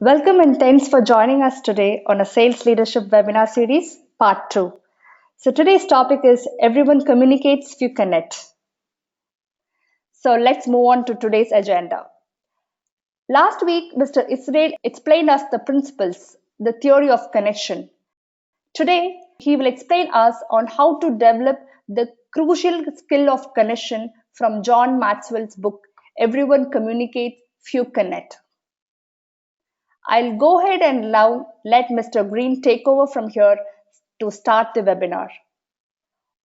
Welcome and thanks for joining us today on a Sales Leadership webinar series, part 2. So today's topic is Everyone Communicates, Few Connect. So let's move on to today's agenda. Last week, Mr. Israel explained us the principles, the theory of connection. Today, he will explain us on how to develop the crucial skill of connection from John Maxwell's book, Everyone Communicates, Few Connect. I'll go ahead and now let Mr. Greene take over from here to start the webinar.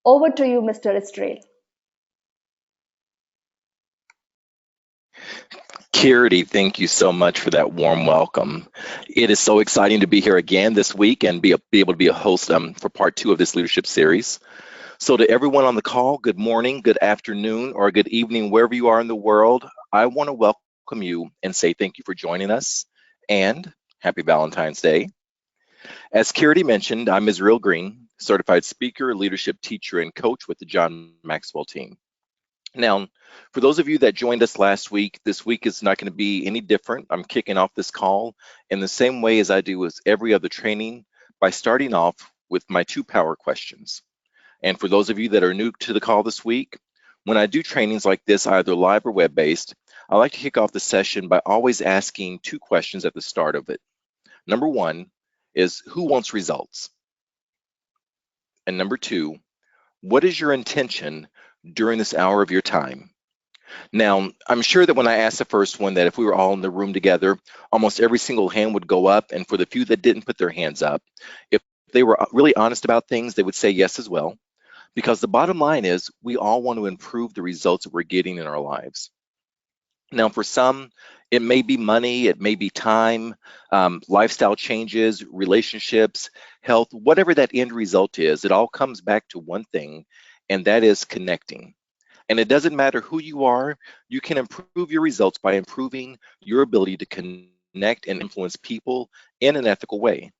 Over to you, Mr. Israel. Kirti, thank you so much for that warm welcome. It is so exciting to be here again this week and be able to be a host for part 2 of this leadership series. So to everyone on the call, good morning, good afternoon, or good evening, wherever you are in the world, I want to welcome you and say thank you for joining us and happy Valentine's Day. As Kirti mentioned, I'm Israel Greene, certified speaker, leadership teacher, and coach with the John Maxwell team. Now, for those of you that joined us last week, this week is not going to be any different. I'm kicking off this call in the same way as I do with every other training by starting off with my 2 power questions. And for those of you that are new to the call this week, when I do trainings like this, either live or web-based, I like to kick off the session by always asking 2 questions at the start of it. Number 1 is, who wants results? And number 2, what is your intention during this hour of your time? Now, I'm sure that when I asked the first one, that if we were all in the room together, almost every single hand would go up. And for the few that didn't put their hands up, if they were really honest about things, they would say yes as well. Because the bottom line is, we all want to improve the results that we're getting in our lives. Now, for some, it may be money, it may be time, lifestyle changes, relationships, health, whatever that end result is, it all comes back to one thing, and that is connecting. And it doesn't matter who you are, you can improve your results by improving your ability to connect and influence people in an ethical way.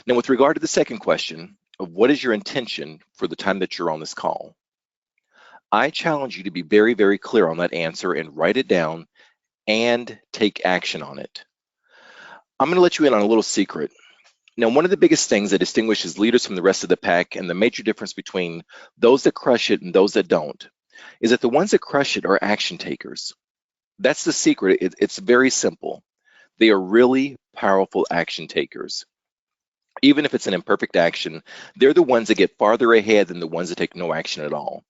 Now, with regard to the second question of what is your intention for the time that you're on this call, I challenge you to be very, very clear on that answer and write it down and take action on it. I'm going to let you in on a little secret. Now, one of the biggest things that distinguishes leaders from the rest of the pack, and the major difference between those that crush it and those that don't, is that the ones that crush it are action takers. That's the secret. It's very simple. They are really powerful action takers. Even if it's an imperfect action, they're the ones that get farther ahead than the ones that take no action at all.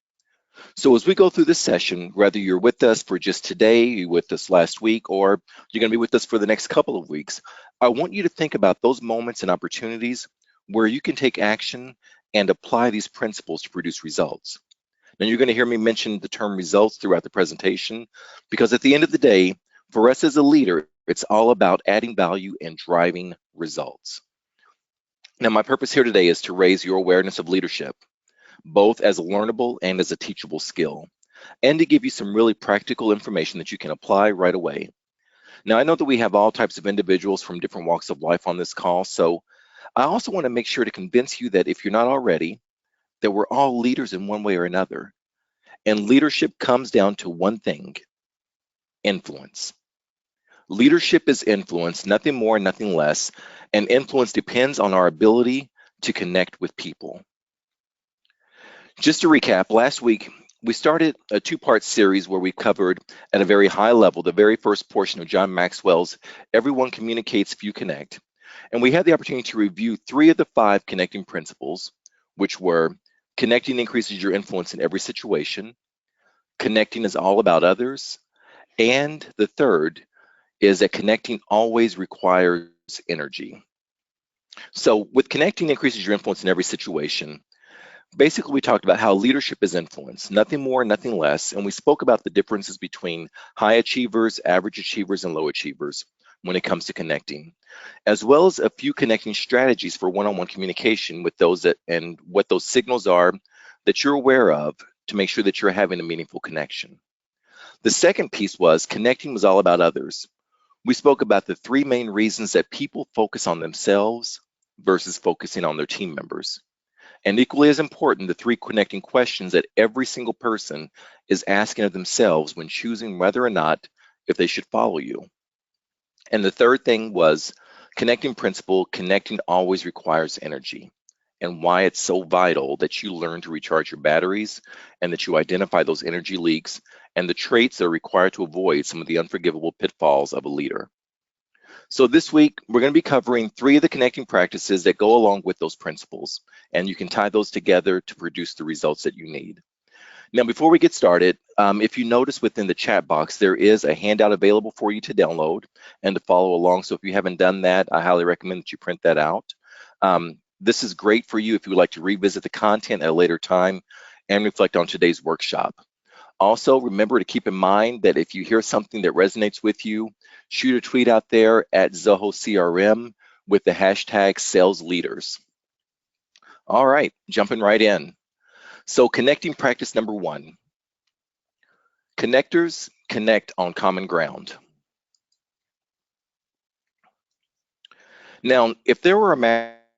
So as we go through this session, whether you're with us for just today, you're with us last week, or you're going to be with us for the next couple of weeks, I want you to think about those moments and opportunities where you can take action and apply these principles to produce results. Now, you're going to hear me mention the term results throughout the presentation, because at the end of the day, for us as a leader, it's all about adding value and driving results. Now, my purpose here today is to raise your awareness of leadership, both as a learnable and as a teachable skill, and to give you some really practical information that you can apply right away. Now, I know that we have all types of individuals from different walks of life on this call, so I also want to make sure to convince you that if you're not already, that we're all leaders in one way or another. And leadership comes down to one thing: influence. Leadership is influence, nothing more, nothing less, and influence depends on our ability to connect with people. Just to recap, last week, we started a 2-part series where we covered at a very high level the very first portion of John Maxwell's Everyone Communicates, Few Connect. And we had the opportunity to review 3 of the 5 connecting principles, which were: connecting increases your influence in every situation, connecting is all about others, and the third is that connecting always requires energy. So with connecting increases your influence in every situation, basically, we talked about how leadership is influence, nothing more, nothing less, and we spoke about the differences between high achievers, average achievers, and low achievers when it comes to connecting, as well as a few connecting strategies for one-on-one communication with those that, and what those signals are that you're aware of to make sure that you're having a meaningful connection. The second piece was connecting was all about others. We spoke about the 3 main reasons that people focus on themselves versus focusing on their team members. And equally as important, the 3 connecting questions that every single person is asking of themselves when choosing whether or not if they should follow you. And the third thing was connecting principle. Connecting always requires energy, and why it's so vital that you learn to recharge your batteries and that you identify those energy leaks and the traits that are required to avoid some of the unforgivable pitfalls of a leader. So this week, we're going to be covering 3 of the connecting practices that go along with those principles, and you can tie those together to produce the results that you need. Now, before we get started, if you notice within the chat box, there is a handout available for you to download and to follow along. So if you haven't done that, I highly recommend that you print that out. This is great for you if you would like to revisit the content at a later time and reflect on today's workshop. Also, remember to keep in mind that if you hear something that resonates with you, shoot a tweet out there at Zoho CRM with the hashtag sales leaders. All right, jumping right in. So connecting practice number 1. Connectors connect on common ground. Now, if there were a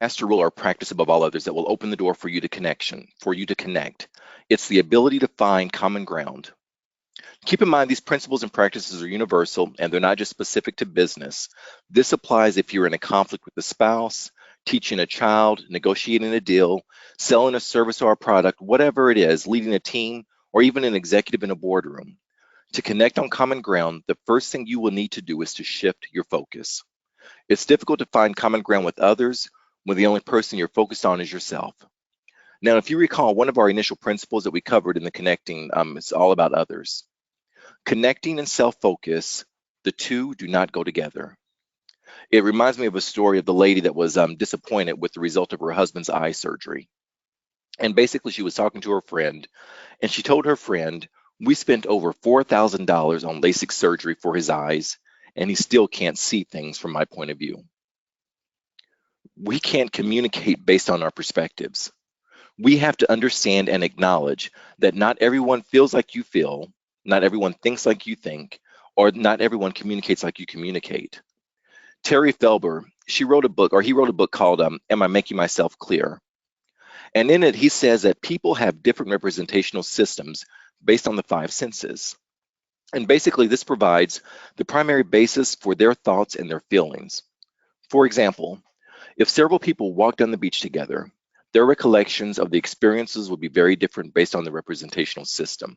master rule or practice above all others that will open the door for you to connect, it's the ability to find common ground. Keep in mind, these principles and practices are universal, and they're not just specific to business. This applies if you're in a conflict with a spouse, teaching a child, negotiating a deal, selling a service or a product, whatever it is, leading a team, or even an executive in a boardroom. To connect on common ground, the first thing you will need to do is to shift your focus. It's difficult to find common ground with others when the only person you're focused on is yourself. Now, if you recall, one of our initial principles that we covered in the connecting is all about others. Connecting and self-focus, the two do not go together. It reminds me of a story of the lady that was disappointed with the result of her husband's eye surgery. And basically, she was talking to her friend, and she told her friend, "We spent over $4,000 on LASIK surgery for his eyes, and he still can't see things from my point of view." We can't communicate based on our perspectives. We have to understand and acknowledge that not everyone feels like you feel, not everyone thinks like you think, or not everyone communicates like you communicate. Terry Felber, he wrote a book called Am I Making Myself Clear? And in it, he says that people have different representational systems based on the 5 senses. And basically, this provides the primary basis for their thoughts and their feelings. For example, if several people walked on the beach together, their recollections of the experiences would be very different based on the representational system.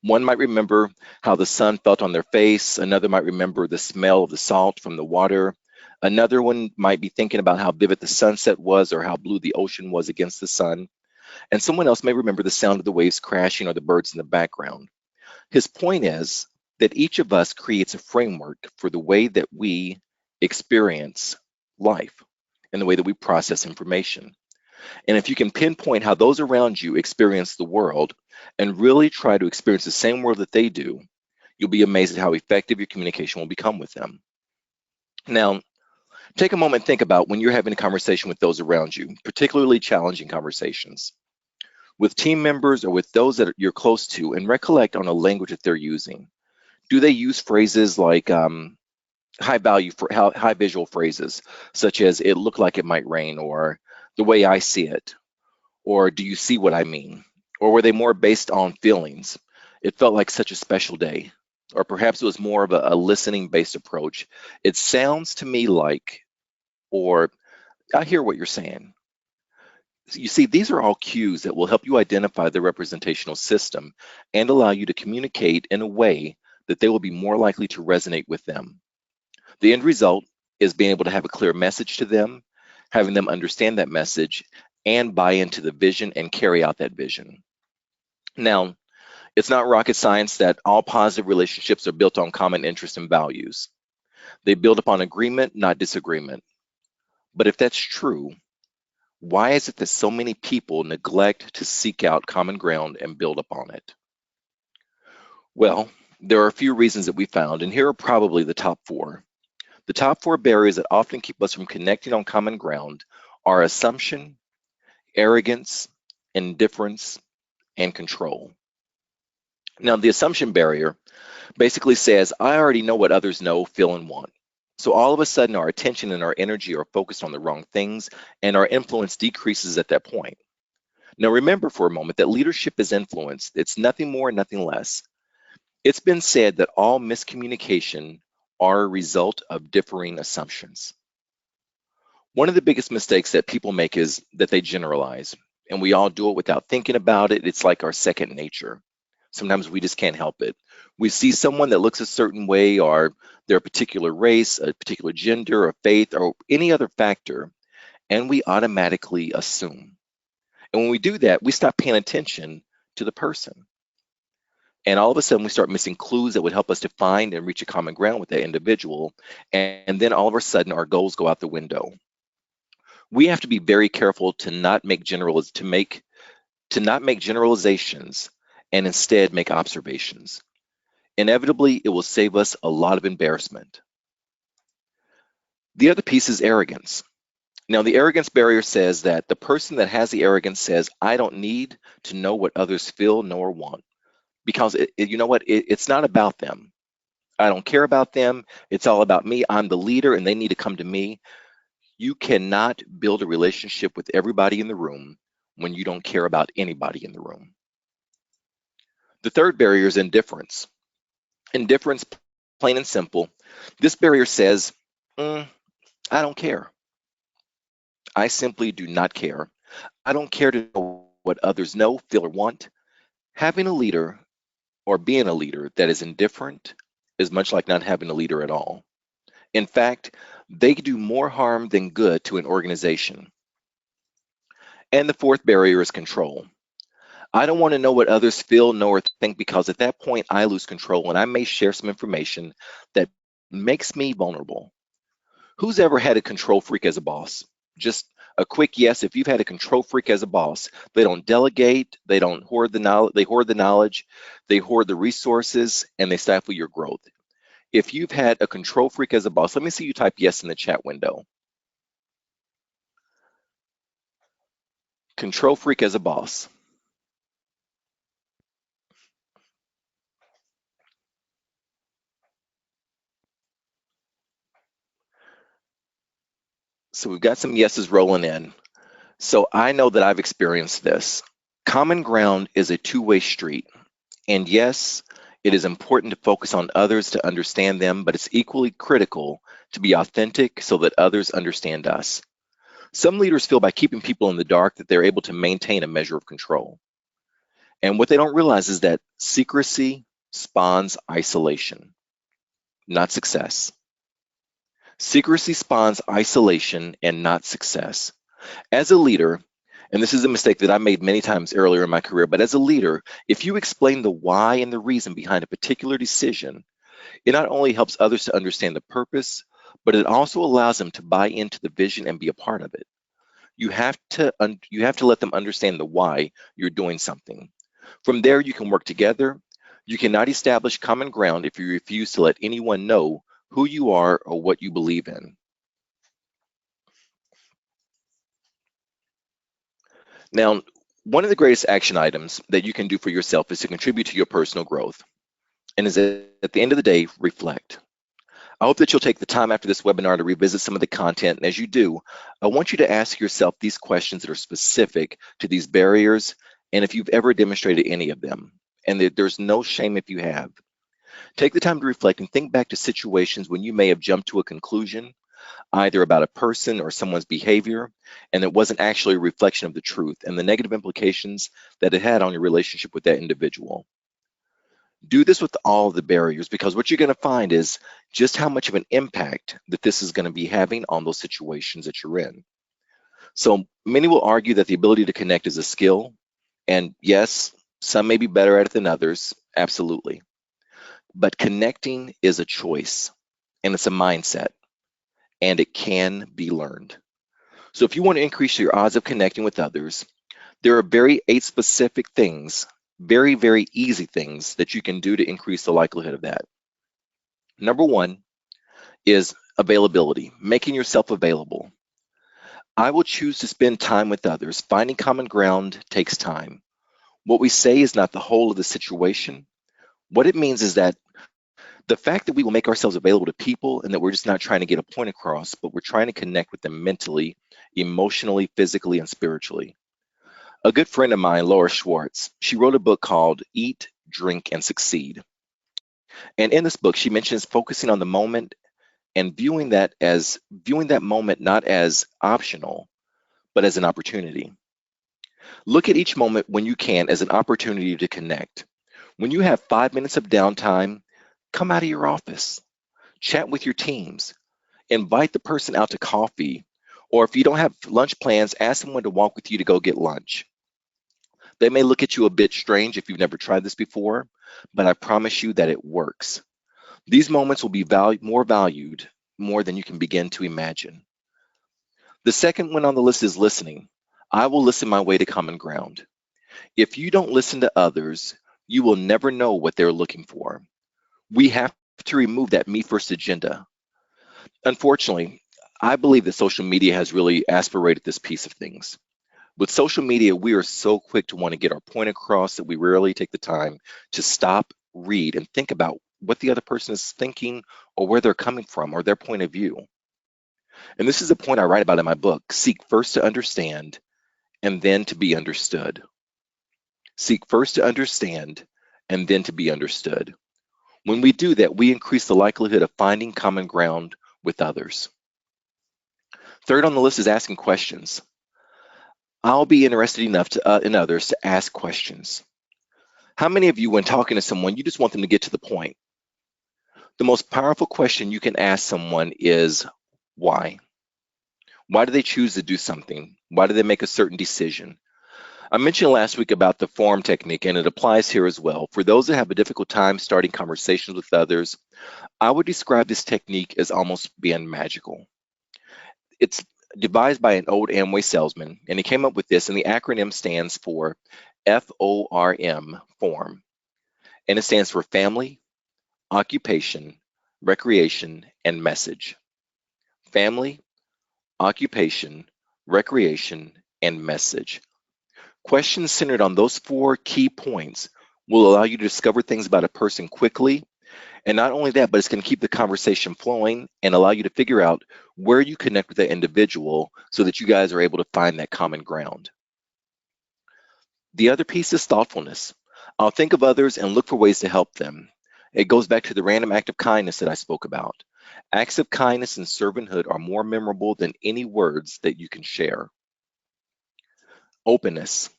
One might remember how the sun felt on their face, another might remember the smell of the salt from the water, another one might be thinking about how vivid the sunset was or how blue the ocean was against the sun, and someone else may remember the sound of the waves crashing or the birds in the background. His point is that each of us creates a framework for the way that we experience life and the way that we process information. And if you can pinpoint how those around you experience the world and really try to experience the same world that they do, you'll be amazed at how effective your communication will become with them. Now, take a moment and think about when you're having a conversation with those around you, particularly challenging conversations, with team members or with those that you're close to, and recollect on a language that they're using. Do they use phrases like high visual phrases, such as "it looked like it might rain," or "the way I see it," or "do you see what I mean?" Or were they more based on feelings? "It felt like such a special day." Or perhaps it was more of a listening-based approach. "It sounds to me like," or "I hear what you're saying." You see, these are all cues that will help you identify the representational system and allow you to communicate in a way that they will be more likely to resonate with them. The end result is being able to have a clear message to them, having them understand that message, and buy into the vision and carry out that vision. Now, it's not rocket science that all positive relationships are built on common interests and values. They build upon agreement, not disagreement. But if that's true, why is it that so many people neglect to seek out common ground and build upon it? Well, there are a few reasons that we found, and here are probably the top 4. The top 4 barriers that often keep us from connecting on common ground are assumption, arrogance, indifference, and control. Now, the assumption barrier basically says, I already know what others know, feel, and want. So all of a sudden, our attention and our energy are focused on the wrong things, and our influence decreases at that point. Now, remember for a moment that leadership is influence. It's nothing more, nothing less. It's been said that all miscommunication are a result of differing assumptions. One of the biggest mistakes that people make is that they generalize, and we all do it without thinking about it. It's like our second nature. Sometimes we just can't help it. We see someone that looks a certain way, or their particular race, a particular gender, or faith, or any other factor, and we automatically assume. And when we do that, we stop paying attention to the person. And all of a sudden, we start missing clues that would help us to find and reach a common ground with that individual. And then all of a sudden, our goals go out the window. We have to be very careful to not make generalizations and instead make observations. Inevitably, it will save us a lot of embarrassment. The other piece is arrogance. Now, the arrogance barrier says that the person that has the arrogance says, I don't need to know what others feel, know, or want. Because you know what? It's not about them. I don't care about them. It's all about me. I'm the leader and they need to come to me. You cannot build a relationship with everybody in the room when you don't care about anybody in the room. The third barrier is indifference. Indifference, plain and simple. This barrier says, I don't care. I simply do not care. I don't care to know what others know, feel, or want. Having a leader or being a leader that is indifferent is much like not having a leader at all. In fact, they do more harm than good to an organization. And the fourth barrier is control. I don't want to know what others feel, know, or think, because at that point I lose control and I may share some information that makes me vulnerable. Who's ever had a control freak as a boss? Just a quick yes. If you've had a control freak as a boss, they don't delegate, they don't hoard the knowledge, they hoard the resources, and they stifle your growth. If you've had a control freak as a boss, let me see you type yes in the chat window. Control freak as a boss. So we've got some yeses rolling in. So I know that I've experienced this. Common ground is a two-way street. And yes, it is important to focus on others to understand them, but it's equally critical to be authentic so that others understand us. Some leaders feel by keeping people in the dark that they're able to maintain a measure of control. And what they don't realize is that secrecy spawns isolation, not success. Secrecy spawns isolation and not success. As a leader, and this is a mistake that I made many times earlier in my career, but as a leader, if you explain the why and the reason behind a particular decision, it not only helps others to understand the purpose, but it also allows them to buy into the vision and be a part of it. You have to let them understand the why you're doing something. From there, you can work together. You cannot establish common ground if you refuse to let anyone know who you are or what you believe in. Now, one of the greatest action items that you can do for yourself is to contribute to your personal growth, and is at the end of the day, reflect. I hope that you'll take the time after this webinar to revisit some of the content, and as you do, I want you to ask yourself these questions that are specific to these barriers, and if you've ever demonstrated any of them, and there's no shame if you have. Take the time to reflect and think back to situations when you may have jumped to a conclusion, either about a person or someone's behavior, and it wasn't actually a reflection of the truth and the negative implications that it had on your relationship with that individual. Do this with all of the barriers, because what you're going to find is just how much of an impact that this is going to be having on those situations that you're in. So many will argue that the ability to connect is a skill, and yes, some may be better at it than others, absolutely. But connecting is a choice, and it's a mindset, and it can be learned. So if you want to increase your odds of connecting with others, there are 8 specific things, very, very easy things that you can do to increase the likelihood of that. Number 1 is availability, making yourself available. I will choose to spend time with others. Finding common ground takes time. What we say is not the whole of the situation. What it means is that the fact that we will make ourselves available to people and that we're just not trying to get a point across, but we're trying to connect with them mentally, emotionally, physically, and spiritually. A good friend of mine, Laura Schwartz, she wrote a book called Eat, Drink, and Succeed. And in this book, she mentions focusing on the moment and viewing that moment not as optional, but as an opportunity. Look at each moment when you can as an opportunity to connect. When you have 5 minutes of downtime, come out of your office, chat with your teams, invite the person out to coffee, or if you don't have lunch plans, ask someone to walk with you to go get lunch. They may look at you a bit strange if you've never tried this before, but I promise you that it works. These moments will be more valued more than you can begin to imagine. The second one on the list is listening. I will listen my way to common ground. If you don't listen to others, you will never know what they're looking for. We have to remove that me first agenda. Unfortunately, I believe that social media has really aspirated this piece of things. With social media, we are so quick to want to get our point across that we rarely take the time to stop, read, and think about what the other person is thinking or where they're coming from or their point of view. And this is a point I write about in my book. Seek first to understand and then to be understood. Seek first to understand and then to be understood. When we do that, we increase the likelihood of finding common ground with others. Third on the list is asking questions. I'll be interested enough in others to ask questions. How many of you, when talking to someone, you just want them to get to the point? The most powerful question you can ask someone is why? Why do they choose to do something? Why do they make a certain decision? I mentioned last week about the form technique, and it applies here as well. For those that have a difficult time starting conversations with others, I would describe this technique as almost being magical. It's devised by an old Amway salesman, and he came up with this, and the acronym stands for FORM, form, and it stands for family, occupation, recreation, and message. Family, occupation, recreation, and message. Questions centered on those 4 key points will allow you to discover things about a person quickly. And not only that, but it's going to keep the conversation flowing and allow you to figure out where you connect with that individual so that you guys are able to find that common ground. The other piece is thoughtfulness. I'll think of others and look for ways to help them. It goes back to the random act of kindness that I spoke about. Acts of kindness and servanthood are more memorable than any words that you can share. Openness.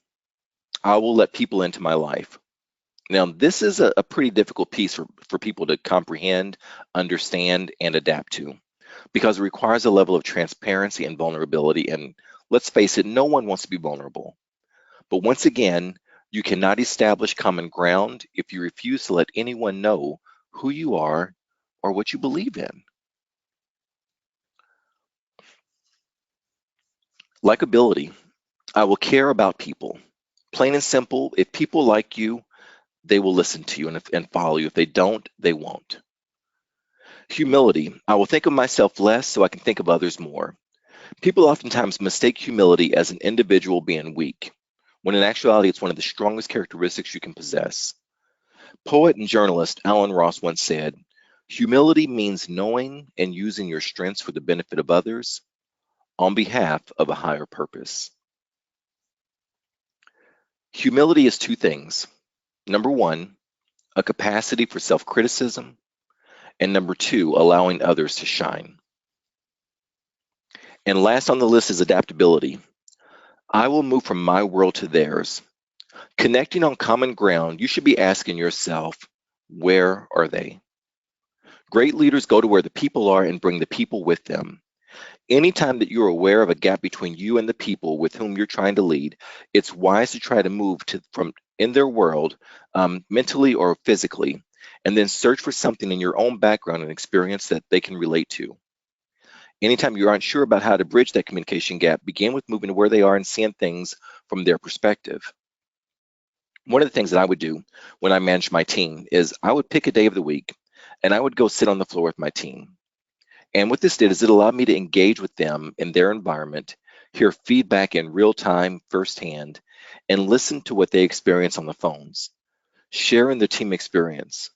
I will let people into my life. Now, this is a pretty difficult piece for people to comprehend, understand, and adapt to because it requires a level of transparency and vulnerability. And let's face it, no one wants to be vulnerable. But once again, you cannot establish common ground if you refuse to let anyone know who you are or what you believe in. Likability. I will care about people. Plain and simple, if people like you, they will listen to you and follow you. If they don't, they won't. Humility. I will think of myself less so I can think of others more. People oftentimes mistake humility as an individual being weak, when in actuality, it's one of the strongest characteristics you can possess. Poet and journalist Alan Ross once said, "Humility means knowing and using your strengths for the benefit of others on behalf of a higher purpose." Humility is 2 things. Number 1, a capacity for self-criticism, and number 2, allowing others to shine. And last on the list is adaptability. I will move from my world to theirs. Connecting on common ground, you should be asking yourself, where are they? Great leaders go to where the people are and bring the people with them. Anytime that you're aware of a gap between you and the people with whom you're trying to lead, it's wise to try to move from in their world, mentally or physically, and then search for something in your own background and experience that they can relate to. Anytime you aren't sure about how to bridge that communication gap, begin with moving to where they are and seeing things from their perspective. One of the things that I would do when I managed my team is I would pick a day of the week and I would go sit on the floor with my team. And what this did is it allowed me to engage with them in their environment, hear feedback in real time, firsthand, and listen to what they experience on the phones, share in their team experience.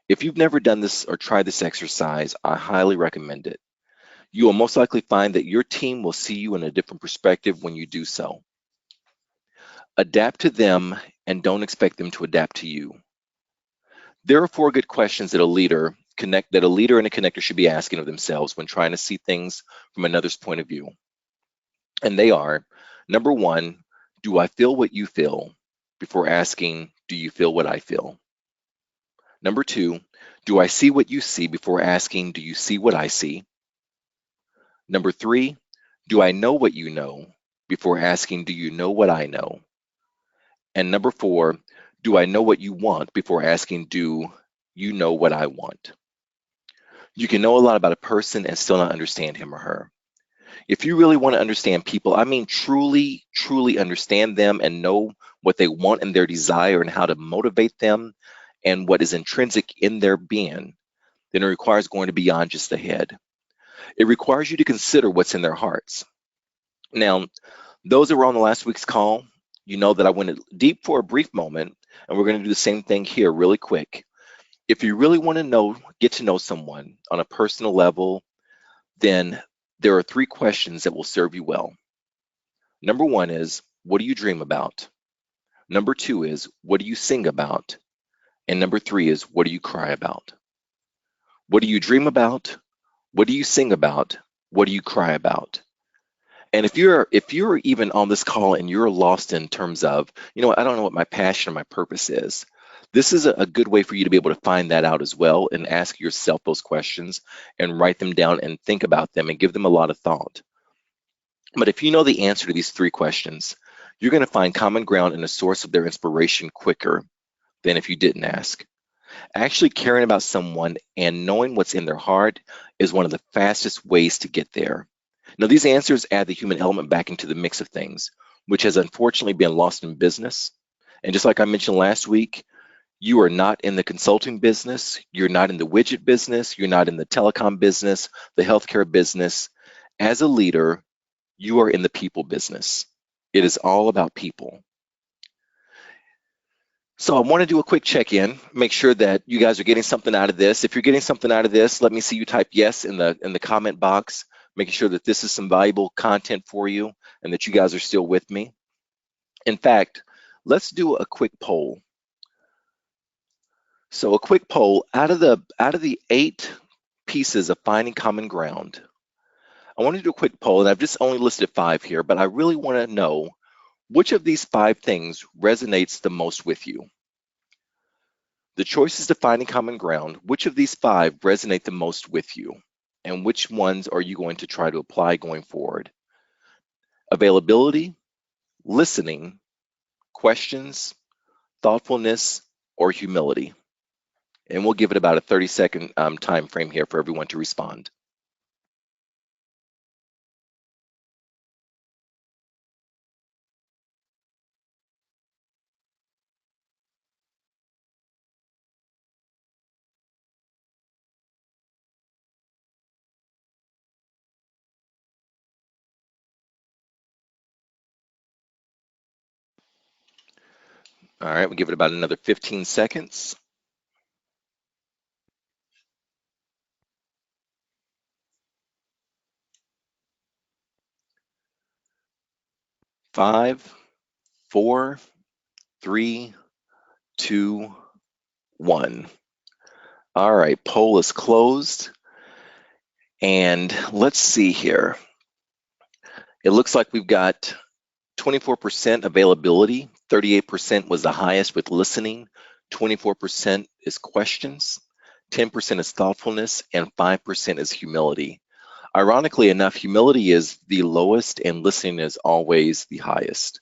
If you've never done this or tried this exercise, I highly recommend it. You will most likely find that your team will see you in a different perspective when you do so. Adapt to them and don't expect them to adapt to you. There are 4 good questions that a leader and a connector should be asking of themselves when trying to see things from another's point of view. And they are, number 1, do I feel what you feel? Before asking, do you feel what I feel? Number 2, do I see what you see? Before asking, do you see what I see? Number 3, do I know what you know? Before asking, do you know what I know? And number 4, do I know what you want? Before asking, do you know what I want? You can know a lot about a person and still not understand him or her. If you really want to understand people, I mean truly, truly understand them and know what they want and their desire and how to motivate them and what is intrinsic in their being, then it requires going beyond just the head. It requires you to consider what's in their hearts. Now, those that were on the last week's call, you know that I went deep for a brief moment, and we're going to do the same thing here really quick. If you really want to get to know someone on a personal level, then there are 3 questions that will serve you well. Number 1 is, what do you dream about? Number 2 is, what do you sing about? And number 3 is, what do you cry about? What do you dream about? What do you sing about? What do you cry about? And if you're even on this call and you're lost in terms of, I don't know what my passion or my purpose is, this is a good way for you to be able to find that out as well and ask yourself those questions and write them down and think about them and give them a lot of thought. But if you know the answer to these 3 questions, you're going to find common ground and a source of their inspiration quicker than if you didn't ask. Actually caring about someone and knowing what's in their heart is one of the fastest ways to get there. Now, these answers add the human element back into the mix of things, which has unfortunately been lost in business. And just like I mentioned last week, you are not in the consulting business, you're not in the widget business, you're not in the telecom business, the healthcare business. As a leader, you are in the people business. It is all about people. So I want to do a quick check-in, make sure that you guys are getting something out of this. If you're getting something out of this, let me see you type yes in the comment box, making sure that this is some valuable content for you and that you guys are still with me. In fact, let's do a quick poll. So a quick poll, out of the 8 pieces of finding common ground, I want to do a quick poll, and I've just only listed 5 here, but I really want to know which of these 5 things resonates the most with you. The choices to finding common ground, which of these 5 resonate the most with you? And which ones are you going to try to apply going forward? Availability, listening, questions, thoughtfulness, or humility? And we'll give it about a 30-second time frame here for everyone to respond. All right, we'll give it about another 15 seconds. 5, 4, 3, 2, 1. All right, poll is closed. And let's see here. It looks like we've got 24% availability, 38% was the highest with listening, 24% is questions, 10% is thoughtfulness, and 5% is humility. Ironically enough, humility is the lowest and listening is always the highest.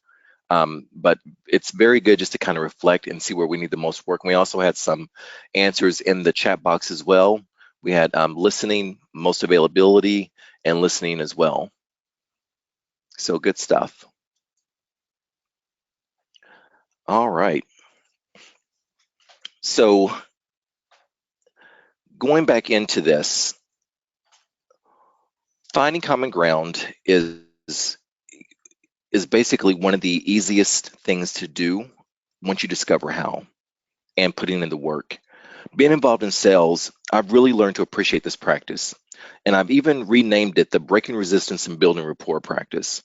But it's very good just to kind of reflect and see where we need the most work. And we also had some answers in the chat box as well. We had listening, most availability, and listening as well. So good stuff. All right. So going back into this, finding common ground is basically one of the easiest things to do once you discover how and putting in the work. Being involved in sales, I've really learned to appreciate this practice. And I've even renamed it the breaking resistance and building rapport practice.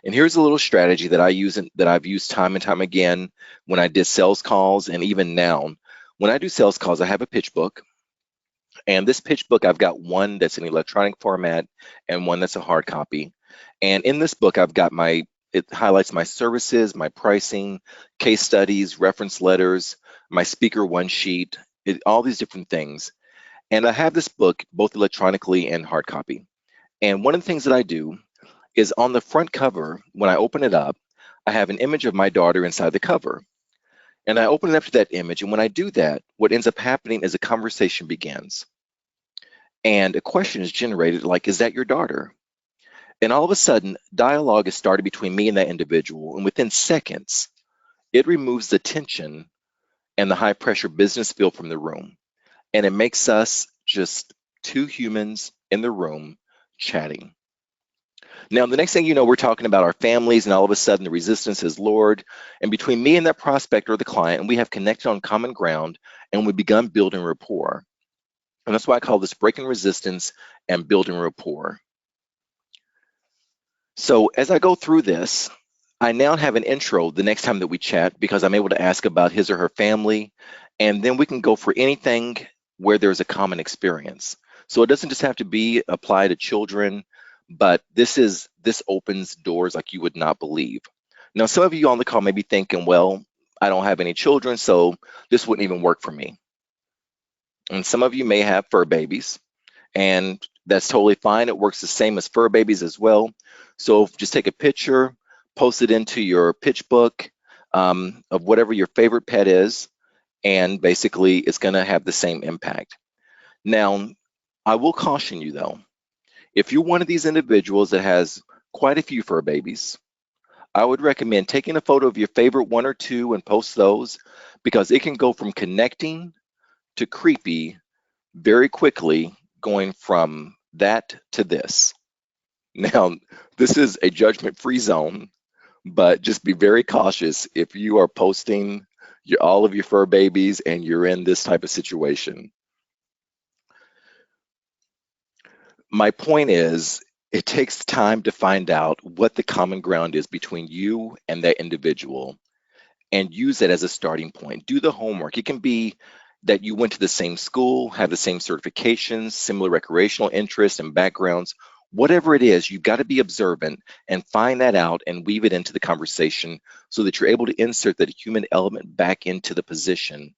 And here's a little strategy that I use that I've used time and time again when I did sales calls and even now When I do sales calls, I have a pitch book. And this pitch book, I've got one that's in electronic format and one that's a hard copy. And in this book, it highlights my services, my pricing, case studies, reference letters, my speaker one sheet, all these different things. And I have this book both electronically and hard copy. And one of the things that I do is on the front cover, when I open it up, I have an image of my daughter inside the cover. And I open it up to that image. And when I do that, what ends up happening is a conversation begins. And a question is generated like, is that your daughter? And all of a sudden, dialogue is started between me and that individual. And within seconds, it removes the tension and the high pressure business feel from the room. And it makes us just two humans in the room chatting. Now, the next thing you know, we're talking about our families, and all of a sudden the resistance is lowered. And between me and that prospect or the client, we have connected on common ground, and we've begun building rapport. And that's why I call this breaking resistance and building rapport. So as I go through this, I now have an intro the next time that we chat because I'm able to ask about his or her family, and then we can go for anything where there's a common experience. So it doesn't just have to be applied to children, but this opens doors like you would not believe. Now, some of you on the call may be thinking, well, I don't have any children, so this wouldn't even work for me. And some of you may have fur babies, and that's totally fine. It works the same as fur babies as well. So just take a picture, post it into your pitch book of whatever your favorite pet is, and basically it's going to have the same impact. Now, I will caution you though, if you're one of these individuals that has quite a few fur babies, I would recommend taking a photo of your favorite one or two and post those, because it can go from connecting to creepy very quickly, going from that to this. Now, this is a judgment-free zone, but just be very cautious if you are posting all of your fur babies and you're in this type of situation. My point is, it takes time to find out what the common ground is between you and that individual and use it as a starting point. Do the homework. It can be that you went to the same school, have the same certifications, similar recreational interests and backgrounds. Whatever it is, you've got to be observant and find that out and weave it into the conversation so that you're able to insert that human element back into the position.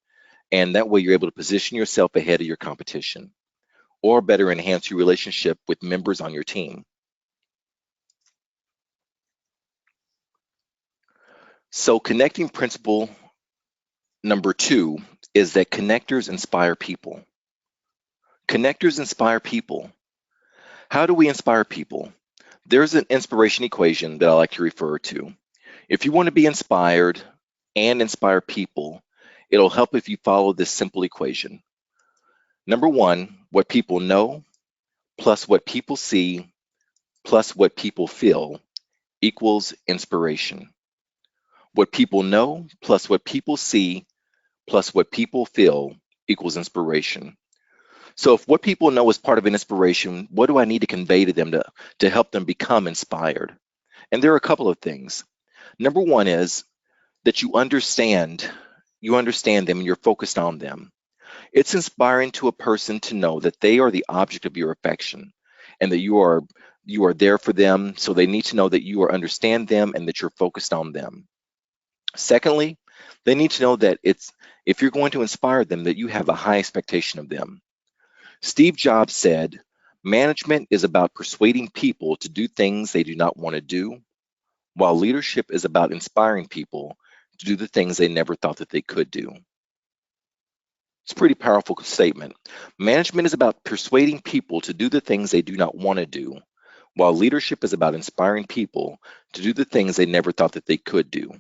And that way you're able to position yourself ahead of your competition, or better enhance your relationship with members on your team. So connecting principle number 2 is that connectors inspire people. Connectors inspire people. How do we inspire people? There's an inspiration equation that I like to refer to. If you want to be inspired and inspire people, it'll help if you follow this simple equation. Number 1, what people know plus what people see plus what people feel equals inspiration. What people know plus what people see plus what people feel equals inspiration. So if what people know is part of an inspiration, what do I need to convey to them to help them become inspired? And there are a couple of things. Number 1 is that you understand them and you're focused on them. It's inspiring to a person to know that they are the object of your affection and that you are there for them. So they need to know that you understand them and that you're focused on them. Secondly, they need to know that if you're going to inspire them, that you have a high expectation of them. Steve Jobs said, management is about persuading people to do things they do not want to do, while leadership is about inspiring people to do the things they never thought that they could do. It's a pretty powerful statement. Management is about persuading people to do the things they do not want to do, while leadership is about inspiring people to do the things they never thought that they could do.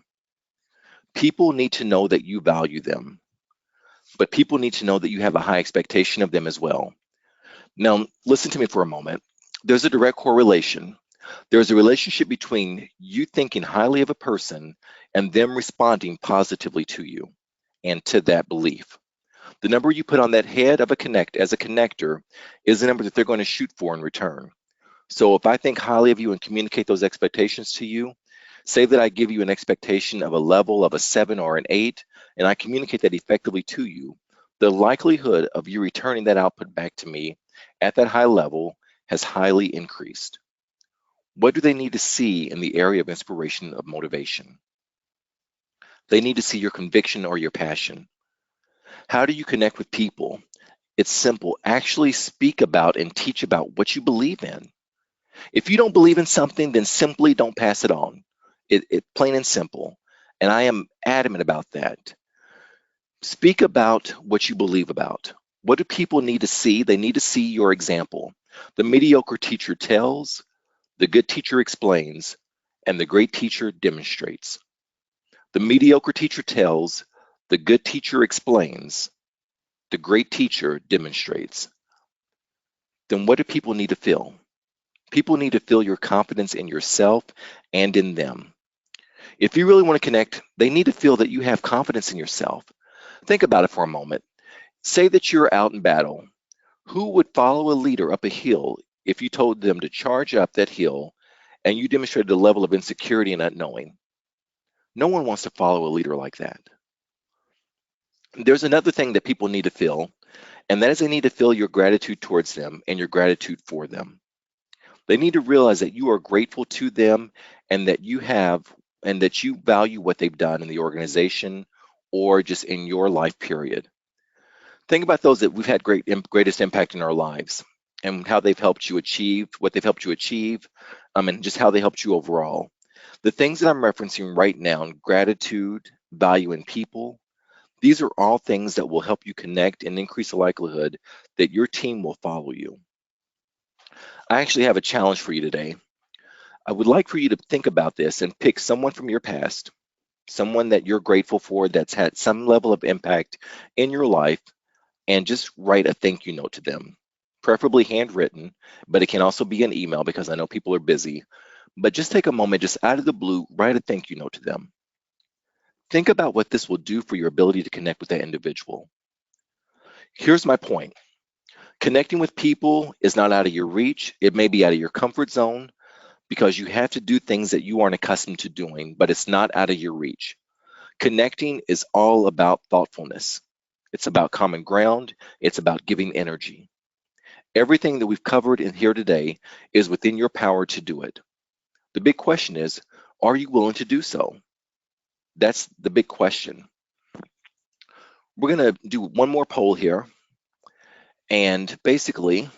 People need to know that you value them, but people need to know that you have a high expectation of them as well. Now, listen to me for a moment. There's a direct correlation. There's a relationship between you thinking highly of a person and them responding positively to you and to that belief. The number you put on that head of as a connector is the number that they're going to shoot for in return. So if I think highly of you and communicate those expectations to you, say that I give you an expectation of a level of a 7 or an 8, and I communicate that effectively to you, the likelihood of you returning that output back to me at that high level has highly increased. What do they need to see in the area of inspiration, of motivation? They need to see your conviction or your passion. How do you connect with people? It's simple. Actually speak about and teach about what you believe in. If you don't believe in something, then simply don't pass it on. It plain and simple. And I am adamant about that. Speak about what you believe about. What do people need to see? They need to see your example. The mediocre teacher tells, the good teacher explains, and the great teacher demonstrates. The mediocre teacher tells, the good teacher explains, the great teacher demonstrates. Then what do people need to feel? People need to feel your confidence in yourself and in them. If you really want to connect, they need to feel that you have confidence in yourself. Think about it for a moment. Say that you're out in battle. Who would follow a leader up a hill if you told them to charge up that hill and you demonstrated a level of insecurity and not knowing? No one wants to follow a leader like that. There's another thing that people need to feel, and that is they need to feel your gratitude towards them and your gratitude for them. They need to realize that you are grateful to them and that you value what they've done in the organization or just in your life period. Think about those that we've had greatest impact in our lives and how they've helped you achieve, what they've helped you achieve, and just how they helped you overall. The things that I'm referencing right now, gratitude, value in people, these are all things that will help you connect and increase the likelihood that your team will follow you. I actually have a challenge for you today. I would like for you to think about this and pick someone from your past, someone that you're grateful for that's had some level of impact in your life, and just write a thank you note to them, preferably handwritten, but it can also be an email because I know people are busy. But just take a moment, just out of the blue, write a thank you note to them. Think about what this will do for your ability to connect with that individual. Here's my point. Connecting with people is not out of your reach. It may be out of your comfort zone because you have to do things that you aren't accustomed to doing, but it's not out of your reach. Connecting is all about thoughtfulness. It's about common ground. It's about giving energy. Everything that we've covered in here today is within your power to do it. The big question is, are you willing to do so? That's the big question. We're going to do one more poll here. And basically,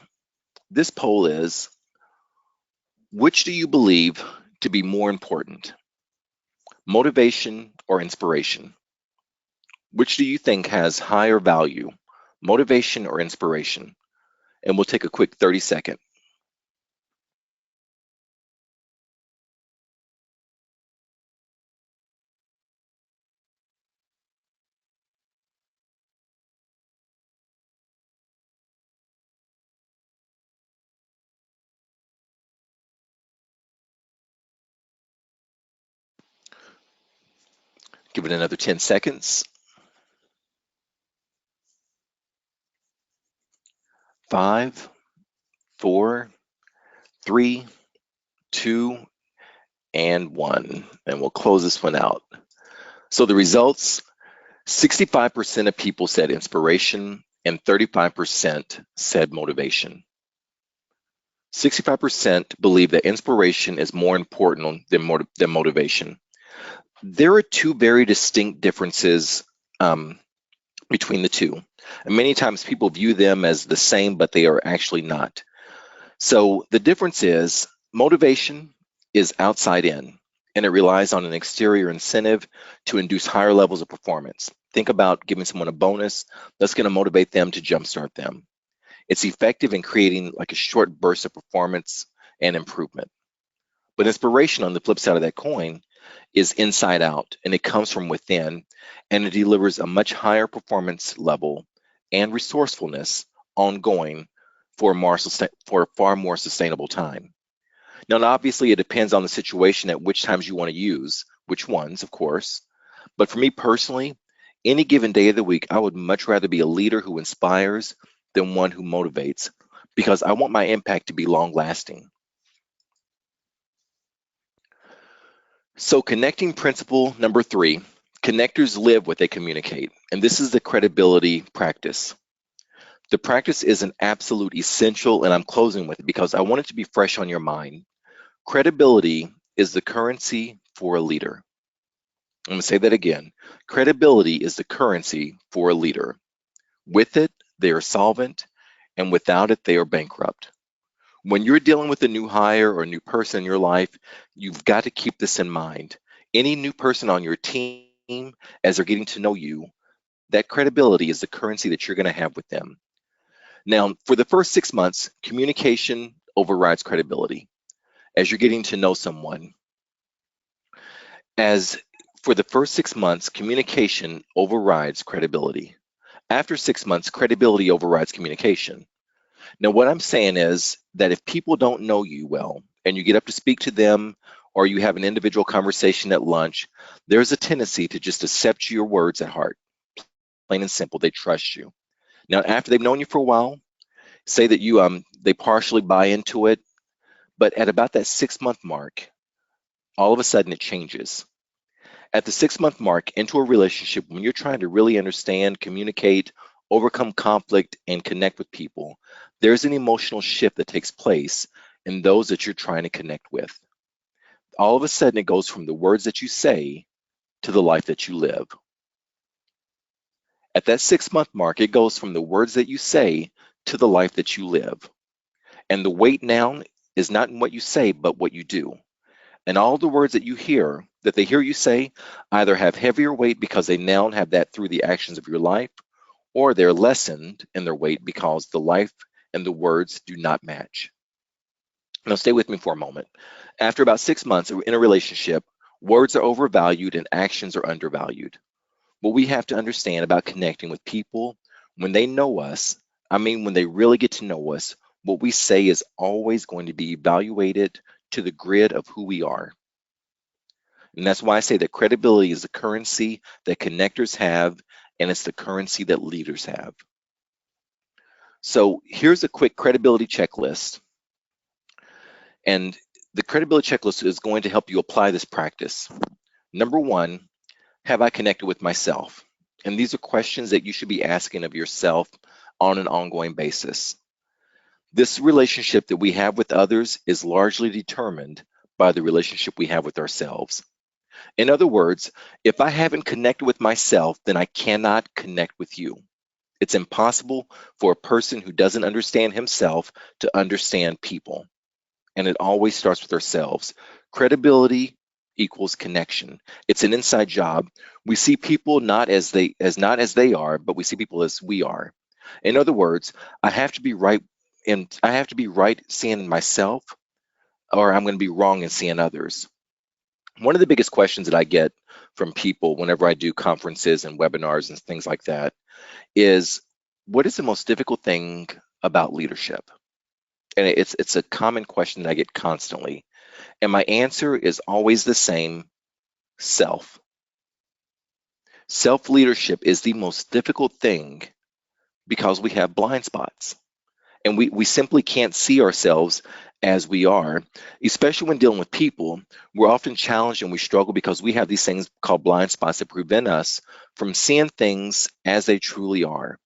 this poll is, which do you believe to be more important, motivation or inspiration? Which do you think has higher value, motivation or inspiration? And we'll take a quick 30-second. Give it another 10 seconds. 5, 4, 3, 2, and 1. And we'll close this one out. So the results, 65% of people said inspiration and 35% said motivation. 65% believe that inspiration is more important than motivation. There are two very distinct differences between the two. And many times people view them as the same, but they are actually not. So the difference is motivation is outside in, and it relies on an exterior incentive to induce higher levels of performance. Think about giving someone a bonus that's going to motivate them to jumpstart them. It's effective in creating like a short burst of performance and improvement. But inspiration, on the flip side of that coin, is inside out, and it comes from within, and it delivers a much higher performance level and resourcefulness ongoing for a far more sustainable time. Now, obviously, it depends on the situation at which times you want to use, which ones, of course. But for me personally, any given day of the week, I would much rather be a leader who inspires than one who motivates, because I want my impact to be long-lasting. So connecting principle number 3, Connectors live what they communicate, and this is the credibility practice. The practice is an absolute essential, and I'm closing with it because I want it to be fresh on your mind. Credibility is the currency for a leader. I'm going to say that again. Credibility is the currency for a leader. With it, they are solvent, and without it, they are bankrupt. When you're dealing with a new hire or a new person in your life, you've got to keep this in mind. Any new person on your team, as they're getting to know you, that credibility is the currency that you're going to have with them. Now, for the first 6 months, communication overrides credibility. As you're getting to know someone, for the first 6 months, communication overrides credibility. After 6 months, credibility overrides communication. Now, what I'm saying is that if people don't know you well and you get up to speak to them or you have an individual conversation at lunch, there's a tendency to just accept your words at heart. Plain and simple, they trust you. Now, after they've known you for a while, say that they partially buy into it, but at about that 6-month mark, all of a sudden it changes. At the 6-month mark into a relationship, when you're trying to really understand, communicate, overcome conflict, and connect with people, there's an emotional shift that takes place in those that you're trying to connect with. All of a sudden, it goes from the words that you say to the life that you live. At that 6-month mark, it goes from the words that you say to the life that you live. And the weight now is not in what you say, but what you do. And all the words that you hear, that they hear you say, either have heavier weight because they now have that through the actions of your life, or they're lessened in their weight because the life and the words do not match. Now stay with me for a moment. After about 6 months in a relationship, words are overvalued and actions are undervalued. What we have to understand about connecting with people, when they know us, when they really get to know us, what we say is always going to be evaluated to the grid of who we are. And that's why I say that credibility is the currency that connectors have, and it's the currency that leaders have. So here's a quick credibility checklist. And the credibility checklist is going to help you apply this practice. Number 1, have I connected with myself? And these are questions that you should be asking of yourself on an ongoing basis. This relationship that we have with others is largely determined by the relationship we have with ourselves. In other words, if I haven't connected with myself, then I cannot connect with you. It's impossible for a person who doesn't understand himself to understand people. And it always starts with ourselves. Credibility equals connection. It's an inside job. We see people not as they are, but we see people as we are. In other words, I have to be right seeing myself, or I'm going to be wrong in seeing others. One of the biggest questions that I get from people whenever I do conferences and webinars and things like that is, what is the most difficult thing about leadership? And it's a common question that I get constantly. And my answer is always the same: self. Self-leadership is the most difficult thing because we have blind spots. And we simply can't see ourselves as we are, especially when dealing with people. We're often challenged and we struggle because we have these things called blind spots that prevent us from seeing things as they truly are.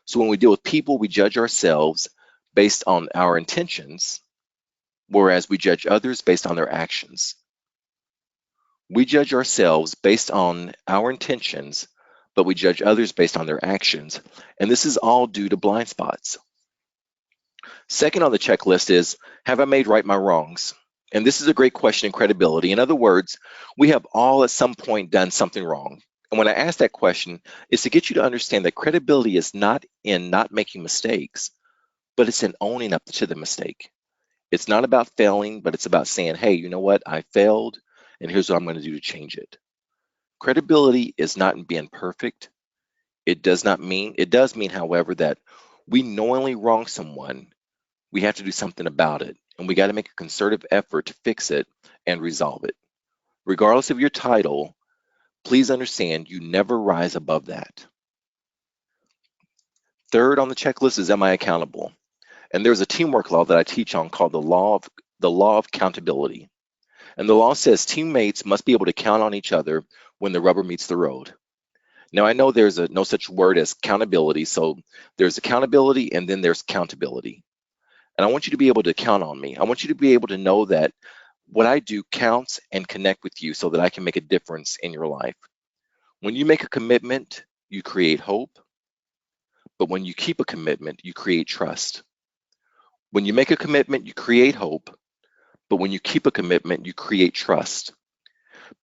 So when we deal with people, we judge ourselves based on our intentions, whereas we judge others based on their actions. We judge ourselves based on our intentions, but we judge others based on their actions. And this is all due to blind spots. Second on the checklist is, have I made right my wrongs? And this is a great question in credibility. In other words, we have all at some point done something wrong. And when I ask that question, it's to get you to understand that credibility is not in not making mistakes, but it's in owning up to the mistake. It's not about failing, but it's about saying, hey, you know what? I failed, and here's what I'm going to do to change it. Credibility is not in being perfect. It does mean, however, that we knowingly wrong someone, we have to do something about it, and we got to make a concerted effort to fix it and resolve it. Regardless of your title, please understand you never rise above that. Third on the checklist is, am I accountable? And there's a teamwork law that I teach on called the law of accountability. And the law says teammates must be able to count on each other when the rubber meets the road. Now, I know there's no such word as accountability. So there's accountability and then there's accountability. And I want you to be able to count on me. I want you to be able to know that what I do counts and connect with you so that I can make a difference in your life. When you make a commitment, you create hope. But when you keep a commitment, you create trust. When you make a commitment, you create hope. But when you keep a commitment, you create trust.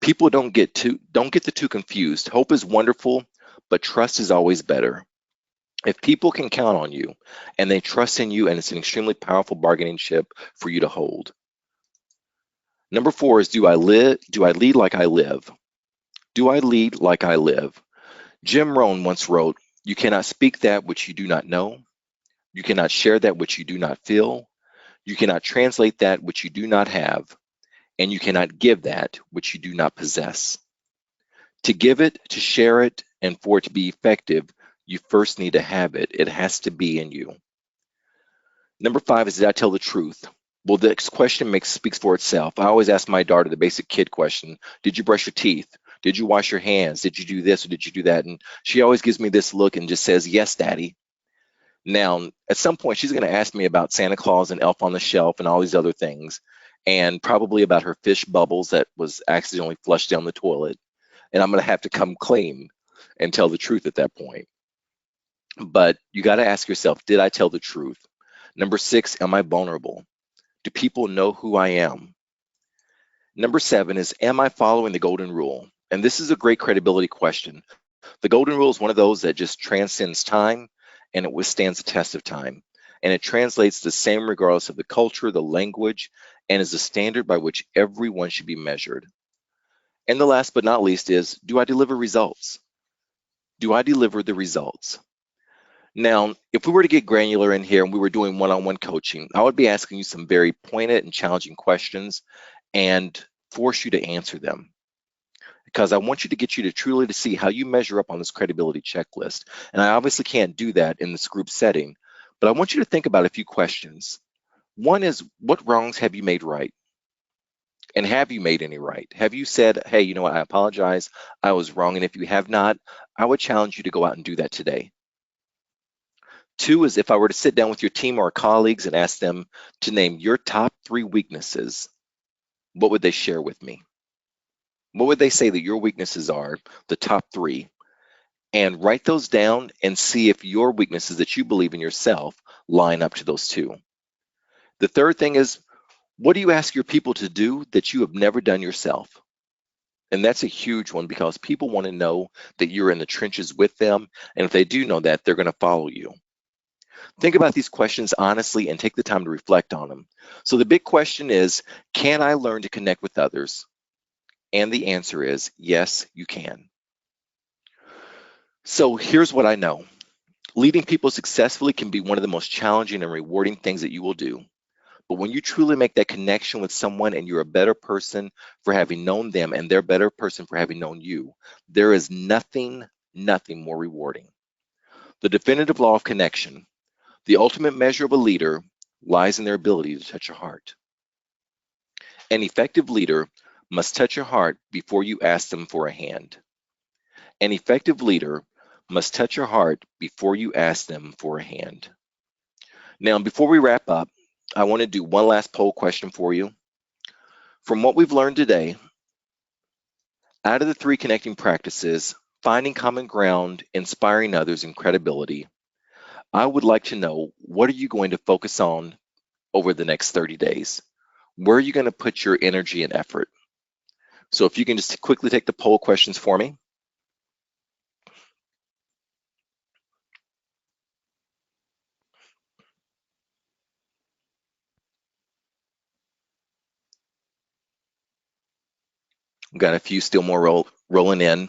People don't get the two confused. Hope is wonderful, but trust is always better. If people can count on you and they trust in you, and it's an extremely powerful bargaining chip for you to hold. Number 4 is do I lead like I live? Do I lead like I live? Jim Rohn once wrote, "You cannot speak that which you do not know. You cannot share that which you do not feel. You cannot translate that which you do not have. And you cannot give that which you do not possess." To give it, to share it, and for it to be effective, you first need to have it. It has to be in you. Number 5 is, did I tell the truth? Well, this question speaks for itself. I always ask my daughter the basic kid question: did you brush your teeth? Did you wash your hands? Did you do this or did you do that? And she always gives me this look and just says, "Yes, Daddy." Now, at some point, she's going to ask me about Santa Claus and Elf on the Shelf and all these other things, and probably about her fish bubbles that was accidentally flushed down the toilet. And I'm going to have to come clean and tell the truth at that point. But you got to ask yourself, did I tell the truth? Number 6, am I vulnerable? Do people know who I am? Number 7 is, am I following the golden rule? And this is a great credibility question. The golden rule is one of those that just transcends time, and it withstands the test of time. And it translates the same regardless of the culture, the language, and is the standard by which everyone should be measured. And the last but not least is, do I deliver results? Do I deliver the results? Now, if we were to get granular in here and we were doing one-on-one coaching, I would be asking you some very pointed and challenging questions and force you to answer them, because I want you to get you to truly to see how you measure up on this credibility checklist. And I obviously can't do that in this group setting, but I want you to think about a few questions. One is, what wrongs have you made right? And have you made any right? Have you said, hey, you know what, I apologize, I was wrong? And if you have not, I would challenge you to go out and do that today. 2 is, if I were to sit down with your team or colleagues and ask them to name your top 3 weaknesses, what would they share with me? What would they say that your weaknesses are, the top 3? And write those down and see if your weaknesses that you believe in yourself line up to those 2. The third thing is, what do you ask your people to do that you have never done yourself? And that's a huge one, because people want to know that you're in the trenches with them. And if they do know that, they're going to follow you. Think about these questions honestly and take the time to reflect on them. So the big question is, can I learn to connect with others? And the answer is, yes, you can. So here's what I know. Leading people successfully can be one of the most challenging and rewarding things that you will do. But when you truly make that connection with someone and you're a better person for having known them and they're a better person for having known you, there is nothing more rewarding. The definitive law of connection: the ultimate measure of a leader lies in their ability to touch a heart. An effective leader must touch a heart before you ask them for a hand. An effective leader must touch your heart before you ask them for a hand. Now, before we wrap up, I want to do one last poll question for you. From what we've learned today, out of the 3 connecting practices, finding common ground, inspiring others, and credibility, I would like to know, what are you going to focus on over the next 30 days? Where are you going to put your energy and effort? So if you can just quickly take the poll questions for me. We've got a few still more rolling in.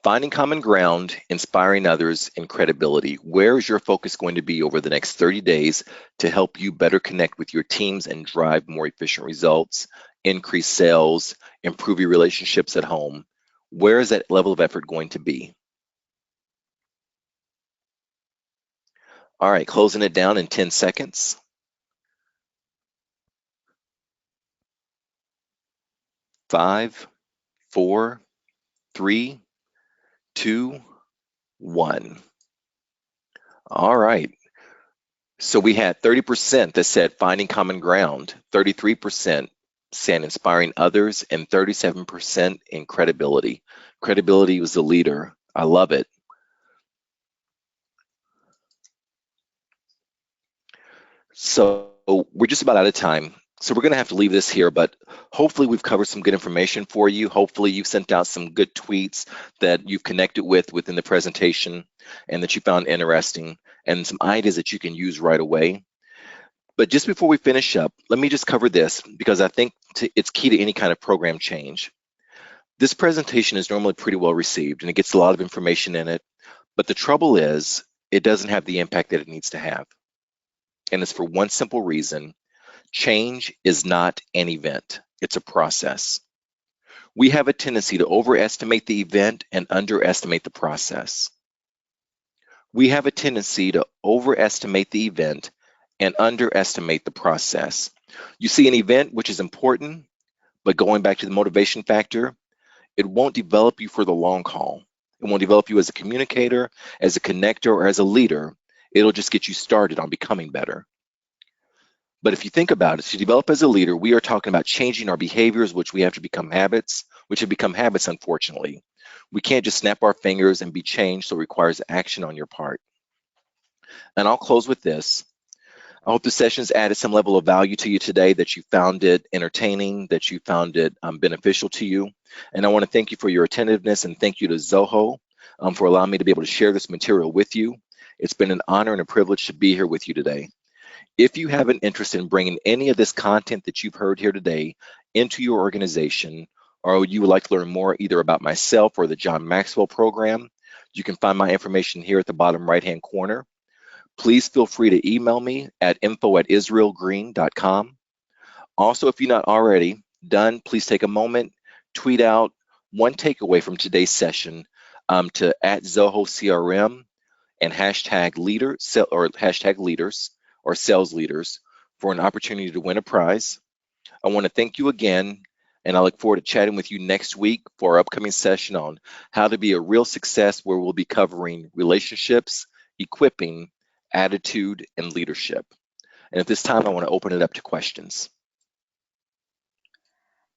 Finding common ground, inspiring others, and credibility. Where is your focus going to be over the next 30 days to help you better connect with your teams and drive more efficient results, increase sales, improve your relationships at home? Where is that level of effort going to be? All right, closing it down in 10 seconds. 5, 4, 3, 2, 1. All right. So we had 30% that said finding common ground, 33% said inspiring others, and 37% in credibility. Credibility was the leader. I love it. So we're just about out of time. So we're going to have to leave this here, but hopefully we've covered some good information for you. Hopefully you've sent out some good tweets that you've connected with within the presentation and that you found interesting, and some ideas that you can use right away. But just before we finish up, let me just cover this because I think it's key to any kind of program change. This presentation is normally pretty well received and it gets a lot of information in it, but the trouble is it doesn't have the impact that it needs to have. And it's for one simple reason: change is not an event, it's a process. We have a tendency to overestimate the event and underestimate the process. We have a tendency to overestimate the event and underestimate the process. You see an event which is important, but going back to the motivation factor, it won't develop you for the long haul. It won't develop you as a communicator, as a connector, or as a leader. It'll just get you started on becoming better. But if you think about it, to develop as a leader, we are talking about changing our behaviors, which we have to become habits, which have become habits, unfortunately. We can't just snap our fingers and be changed, so it requires action on your part. And I'll close with this. I hope the session's added some level of value to you today, that you found it entertaining, that you found it beneficial to you. And I want to thank you for your attentiveness, and thank you to Zoho for allowing me to be able to share this material with you. It's been an honor and a privilege to be here with you today. If you have an interest in bringing any of this content that you've heard here today into your organization, or you would like to learn more either about myself or the John Maxwell program, you can find my information here at the bottom right-hand corner. Please feel free to email me at info@israelgreene.com. Also, if you're not already done, please take a moment, tweet out one takeaway from today's session to @ZohoCRM and hashtag leaders or sales leaders for an opportunity to win a prize. I want to thank you again, and I look forward to chatting with you next week for our upcoming session on how to be a real success, where we'll be covering relationships, equipping, attitude, and leadership. And at this time, I want to open it up to questions.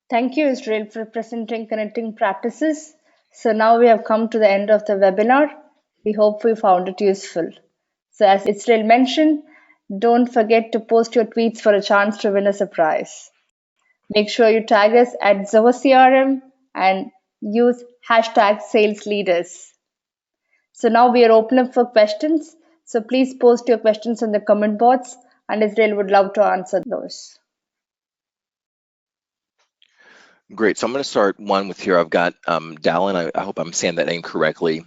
Thank you, Israel, for presenting connecting practices. So now we have come to the end of the webinar. We hope you found it useful. So as Israel mentioned, don't forget to post your tweets for a chance to win a surprise. Make sure you tag us at Zoho CRM and use hashtag sales leaders. So now we are open up for questions. So please post your questions in the comment box, and Israel would love to answer those. Great. So I'm going to start one with here. I've got Dallin. I hope I'm saying that name correctly.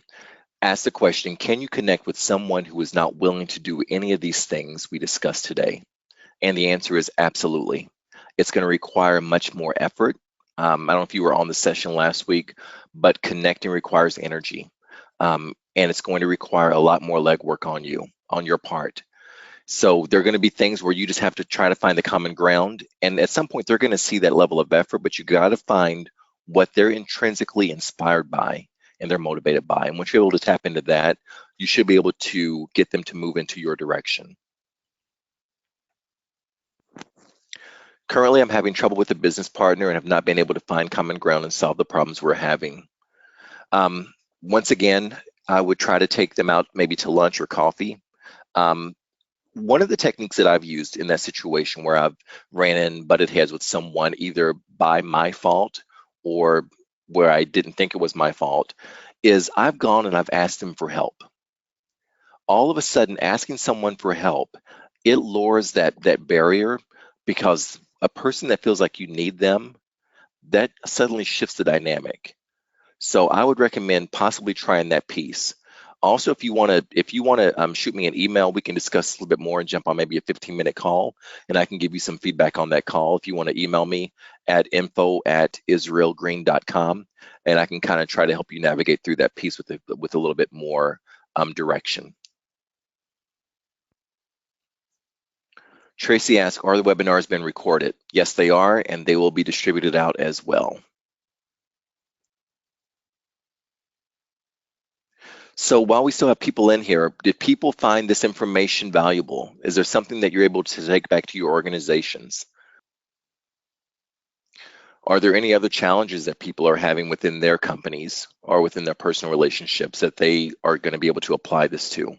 Ask the question: can you connect with someone who is not willing to do any of these things we discussed today? And the answer is absolutely. It's going to require much more effort. I don't know if you were on the session last week, but connecting requires energy. And it's going to require a lot more legwork on your part. So there are going to be things where you just have to try to find the common ground. And at some point, they're going to see that level of effort, but you got to find what they're intrinsically inspired by and they're motivated by. And once you're able to tap into that, you should be able to get them to move into your direction. Currently, I'm having trouble with a business partner and have not been able to find common ground and solve the problems we're having. Once again, I would try to take them out maybe to lunch or coffee. One of the techniques that I've used in that situation where I've ran in butted heads with someone either by my fault or where I didn't think it was my fault is I've gone and I've asked them for help. All of a sudden, asking someone for help, it lowers that barrier, because a person that feels like you need them, that suddenly shifts the dynamic. So I would recommend possibly trying that piece. Also, if you want to shoot me an email, we can discuss a little bit more and jump on maybe a 15-minute call, and I can give you some feedback on that call. If you want to email me at info@israelgreene.com, and I can kind of try to help you navigate through that piece with a little bit more direction. Tracy asks, are the webinars been recorded? Yes, they are, and they will be distributed out as well. So while we still have people in here, did people find this information valuable? Is there something that you're able to take back to your organizations? Are there any other challenges that people are having within their companies or within their personal relationships that they are going to be able to apply this to?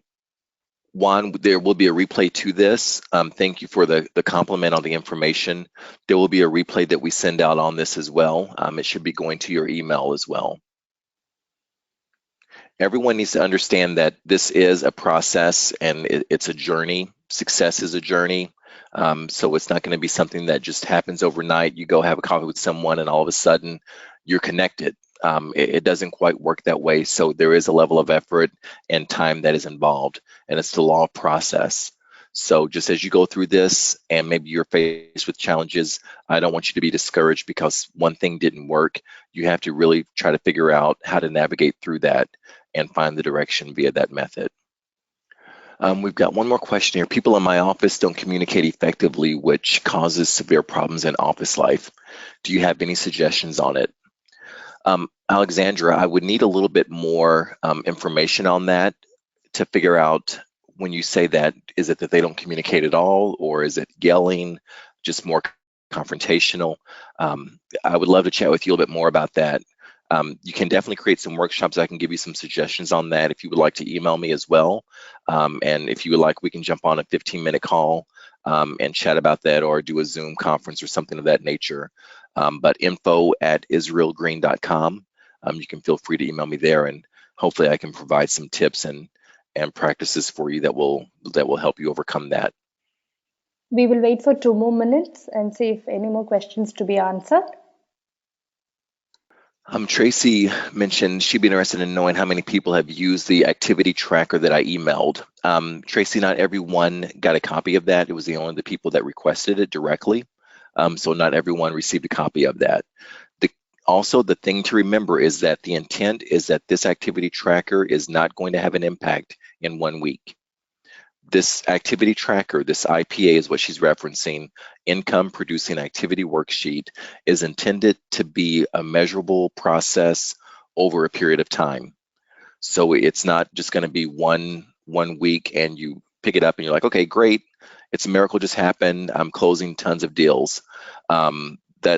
Juan, there will be a replay to this. Thank you for the compliment on the information. There will be a replay that we send out on this as well. It should be going to your email as well. Everyone needs to understand that this is a process and it's a journey. Success is a journey. So it's not going to be something that just happens overnight. You go have a coffee with someone and all of a sudden you're connected. It doesn't quite work that way. So there is a level of effort and time that is involved, and it's the law of process. So just as you go through this and maybe you're faced with challenges, I don't want you to be discouraged because one thing didn't work. You have to really try to figure out how to navigate through that and find the direction via that method. We've got one more question here. People in my office don't communicate effectively, which causes severe problems in office life. Do you have any suggestions on it? Alexandra, I would need a little bit more information on that to figure out when you say that, is it that they don't communicate at all, or is it yelling, just more confrontational? I would love to chat with you a little bit more about that. You can definitely create some workshops. I can give you some suggestions on that if you would like to email me as well. And if you would like, we can jump on a 15-minute call and chat about that, or do a Zoom conference or something of that nature. But info@israelgreene.com. You can feel free to email me there, and hopefully I can provide some tips and practices for you that will help you overcome that. We will wait for 2 more minutes and see if any more questions to be answered. Tracy mentioned she'd be interested in knowing how many people have used the activity tracker that I emailed. Tracy, not everyone got a copy of that. It was only the people that requested it directly. So not everyone received a copy of that. Also, the thing to remember is that the intent is that this activity tracker is not going to have an impact in 1 week. This activity tracker, this IPA is what she's referencing, income producing activity worksheet, is intended to be a measurable process over a period of time. So it's not just going to be one week and you pick it up and you're like, okay, great, it's a miracle just happened, I'm closing tons of deals.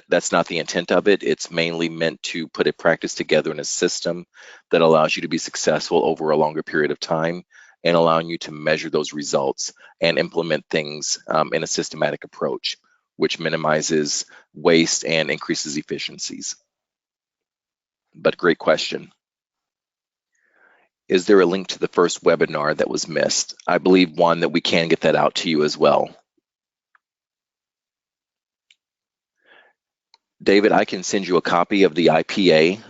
That's not the intent of it. It's mainly meant to put a practice together in a system that allows you to be successful over a longer period of time, and allowing you to measure those results and implement things in a systematic approach, which minimizes waste and increases efficiencies. But great question. Is there a link to the first webinar that was missed? I believe, one, that we can get that out to you as well. David, I can send you a copy of the IPA,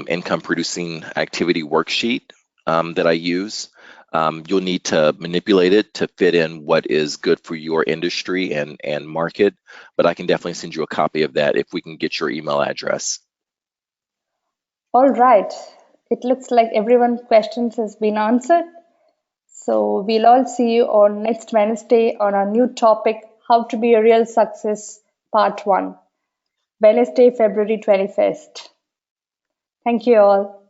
income producing activity worksheet that I use. You'll need to manipulate it to fit in what is good for your industry and market, but I can definitely send you a copy of that if we can get your email address. All right. It looks like everyone's questions has been answered. So we'll all see you on next Wednesday on our new topic, How to Be a Real Success, Part 1. Wednesday, February 21st. Thank you all.